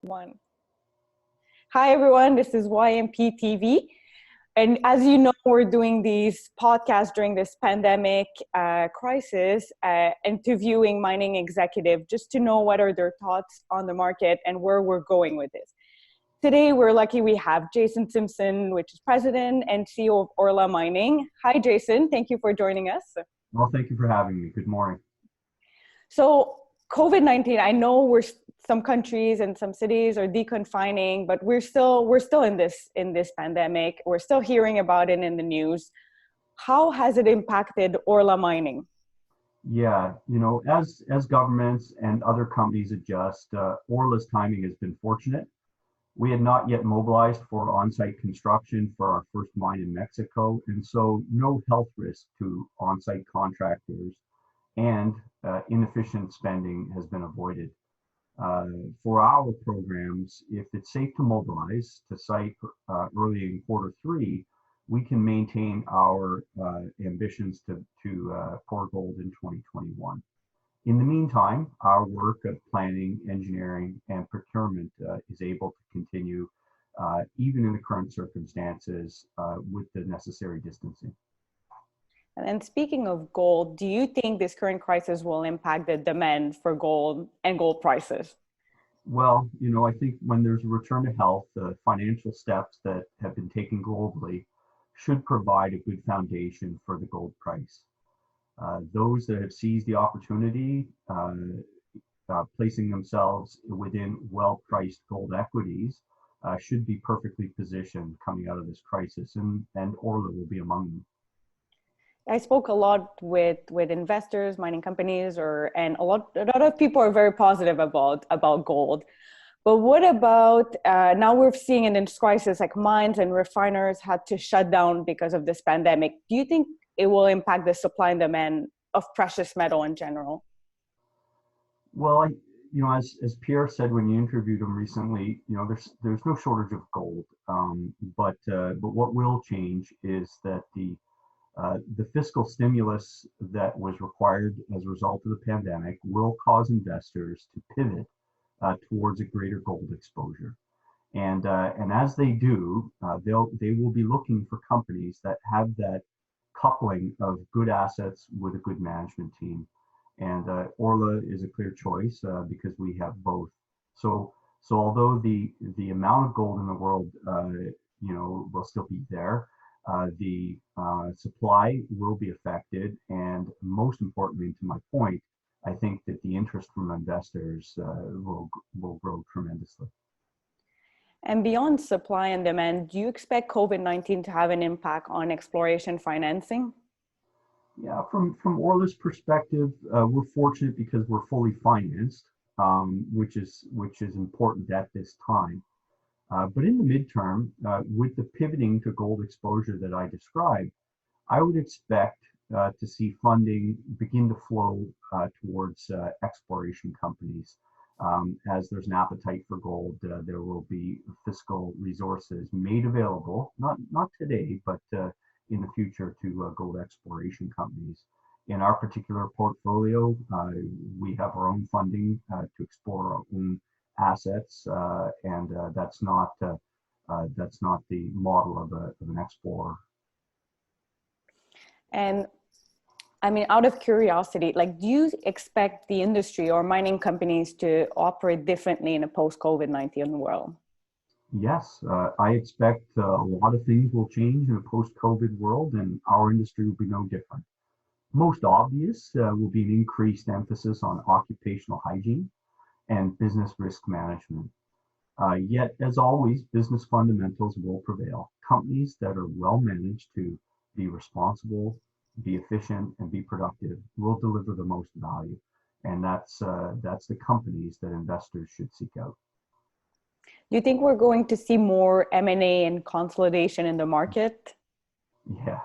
One. Hi, everyone. This is YMP TV. And as you know, we're doing these podcasts during this pandemic crisis, interviewing mining executives just to know what are their thoughts on the market and where we're going with this. Today, we're lucky we have Jason Simpson, which is president and CEO of Orla Mining. Hi, Jason. Thank you for joining us. Well, thank you for having me. Good morning. So COVID-19, I know some countries and some cities are deconfining, but we're still in this pandemic. We're still hearing about it in the news. How has it impacted Orla Mining? Yeah, as governments and other companies adjust, Orla's timing has been fortunate. We had not yet mobilized for on-site construction for our first mine in Mexico, and so no health risk to on-site contractors and inefficient spending has been avoided. For our programs, if it's safe to mobilize to site early in Q3, we can maintain our ambitions to pour gold in 2021. In the meantime, our work of planning, engineering, and procurement is able to continue even in the current circumstances with the necessary distancing. And then speaking of gold, do you think this current crisis will impact the demand for gold and gold prices? Well, I think when there's a return to health, the financial steps that have been taken globally should provide a good foundation for the gold price. Those that have seized the opportunity, placing themselves within well-priced gold equities, should be perfectly positioned coming out of this crisis, and Orla will be among them. I spoke a lot with investors, mining companies, and a lot of people are very positive about gold. But what about now we're seeing in this crisis, like mines and refiners had to shut down because of this pandemic. Do you think it will impact the supply and demand of precious metal in general? Well, as Pierre said when you interviewed him recently, there's no shortage of gold. But what will change is that the fiscal stimulus that was required as a result of the pandemic will cause investors to pivot towards a greater gold exposure. And as they do, they will be looking for companies that have that coupling of good assets with a good management team. And Orla is a clear choice because we have both. So although the amount of gold in the world, will still be there, the supply will be affected, and most importantly, to my point, I think that the interest from investors will grow tremendously. And beyond supply and demand, do you expect COVID-19 to have an impact on exploration financing? Yeah, from Orla's perspective, we're fortunate because we're fully financed, which is important at this time. But in the midterm, with the pivoting to gold exposure that I described, I would expect to see funding begin to flow towards exploration companies. As there's an appetite for gold, there will be fiscal resources made available, not today, but in the future to gold exploration companies. In our particular portfolio, we have our own funding to explore our own assets, and that's not the model of an explorer. And I mean, out of curiosity, do you expect the industry or mining companies to operate differently in a post-COVID-19 world? Yes, I expect a lot of things will change in a post-COVID world, and our industry will be no different. Most obvious will be an increased emphasis on occupational hygiene and business risk management. Yet, as always, business fundamentals will prevail. Companies that are well managed to be responsible, be efficient, and be productive will deliver the most value. And that's the companies that investors should seek out. Do you think we're going to see more M&A and consolidation in the market? Yeah.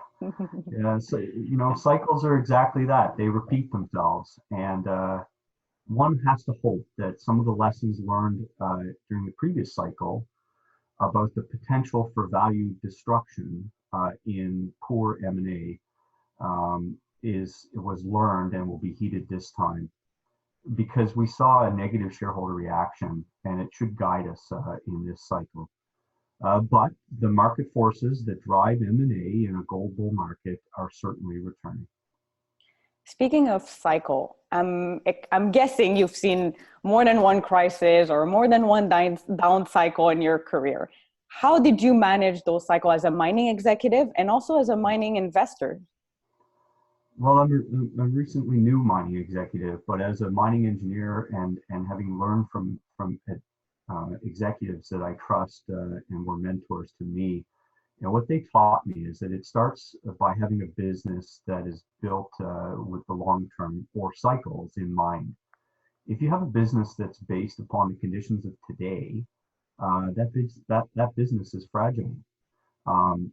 Yeah. So, cycles are exactly that. They repeat themselves. And one has to hope that some of the lessons learned during the previous cycle about the potential for value destruction in poor M&A was learned and will be heeded this time. because we saw a negative shareholder reaction, and it should guide us in this cycle. But the market forces that drive M&A in a gold bull market are certainly returning. Speaking of cycle, I'm guessing you've seen more than one crisis or more than one down cycle in your career. How did you manage those cycles as a mining executive and also as a mining investor? Well, I'm a recently new mining executive, but as a mining engineer and having learned from executives that I trust and were mentors to me, what they taught me is that it starts by having a business that is built with the long-term or cycles in mind. If you have a business that's based upon the conditions of today, that business is fragile.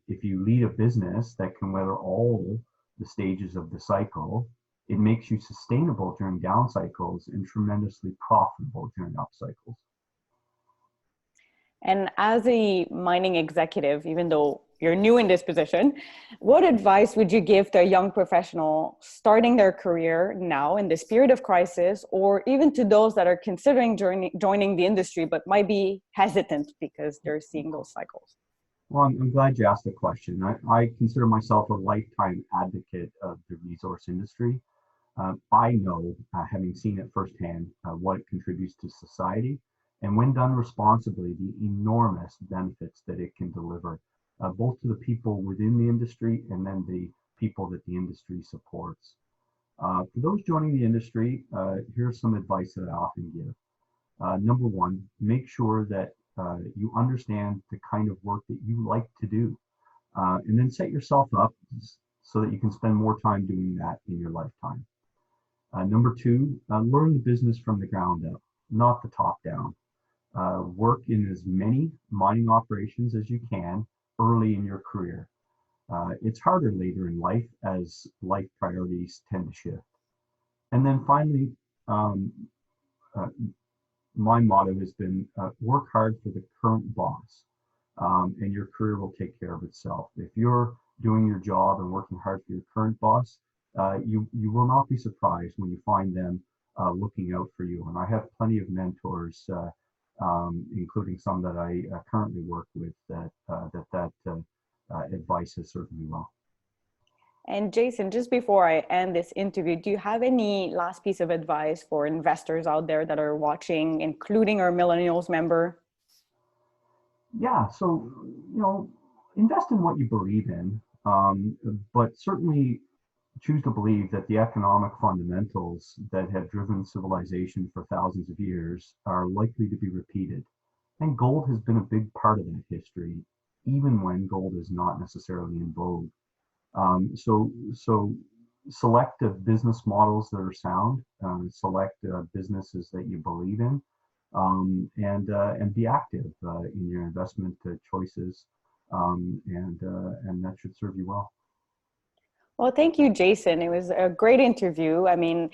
If you lead a business that can weather all the stages of the cycle, it makes you sustainable during down cycles and tremendously profitable during up cycles. And as a mining executive, even though you're new in this position, what advice would you give to a young professional starting their career now in this period of crisis, or even to those that are considering joining the industry but might be hesitant because they're seeing those cycles? Well, I'm glad you asked the question. I consider myself a lifetime advocate of the resource industry. I know, having seen it firsthand, what it contributes to society, and when done responsibly, the enormous benefits that it can deliver, both to the people within the industry and then the people that the industry supports. For those joining the industry, here's some advice that I often give. Number one, make sure that you understand the kind of work that you like to do, and then set yourself up so that you can spend more time doing that in your lifetime. Number two, learn the business from the ground up, not the top down. Work in as many mining operations as you can early in your career. It's harder later in life as life priorities tend to shift. And then finally, uh, my motto has been work hard for the current boss, and your career will take care of itself. If you're doing your job and working hard for your current boss, you will not be surprised when you find them looking out for you. And I have plenty of mentors, including some that I currently work with, that advice has served me well. And Jason, just before I end this interview, do you have any last piece of advice for investors out there that are watching, including our millennials member? Yeah, so invest in what you believe in, but certainly choose to believe that the economic fundamentals that have driven civilization for thousands of years are likely to be repeated. And gold has been a big part of that history, even when gold is not necessarily in vogue. So select business models that are sound, select businesses that you believe in, and be active in your investment choices, and that should serve you well. Well, thank you, Jason. It was a great interview. I mean,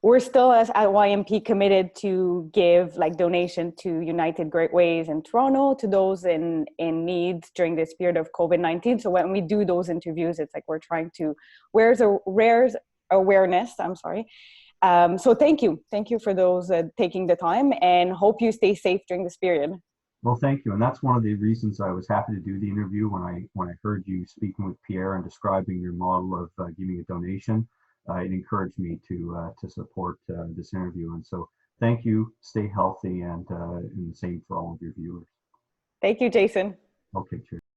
we're still at YMP committed to give like donation to United Great Ways in Toronto to those in need during this period of COVID-19. So when we do those interviews, it's like we're trying to raise awareness. I'm sorry. So thank you. Thank you for those taking the time, and hope you stay safe during this period. Well, thank you, and that's one of the reasons I was happy to do the interview when I heard you speaking with Pierre and describing your model of giving a donation. It encouraged me to support this interview, and so thank you. Stay healthy, and the same for all of your viewers. Thank you, Jason. Okay, cheers.